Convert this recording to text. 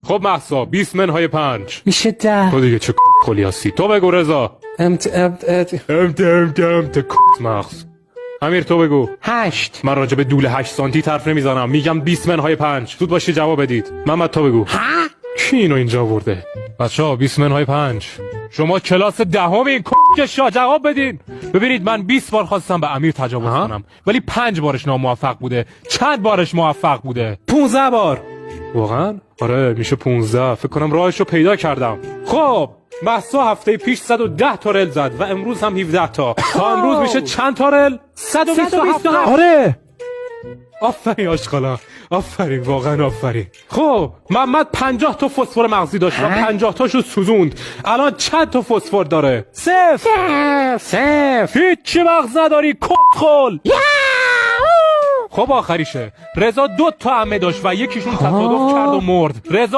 خب مهسا 20 منهای 5 میشه 10. تو دیگه چه کلی هستی؟ تو بگو رضا. امت مغز. امیر تو بگو. 8. من راجع به دول 8 سانتی حرف نمیزنم، میگم 20 منهای 5. زود باشی جواب بدید. محمد تو بگو. ها؟ کی اینو اینجا آورده؟ بچه‌ها 20 منهای 5. شما کلاس دهمین کشا جواب بدین. ببینید من 20 بار خواستم به امیر تجاوز کنم ولی 5 بارش ناموفق بوده. چند بارش موفق بوده؟ 15 بار. واقعا؟ آره میشه 15. فکر کنم راهش رو پیدا کردم. خب مهسا هفته پیش 110 تا رل زد و امروز هم 17 تا. تا امروز میشه چند تا رل؟ 127. آره. آفرین آشقالا، آفرین، واقعا آفرین. خب محمد 50 تا فسفر مغزی داشت و 50 تاشو سوزوند. الان چند تا فسفر داره؟ 0. هیچی مغز نداری کتخل. خب آخریشه. رضا 2 تا عمه داشت و یکیشون تصادف کرد و مرد. رضا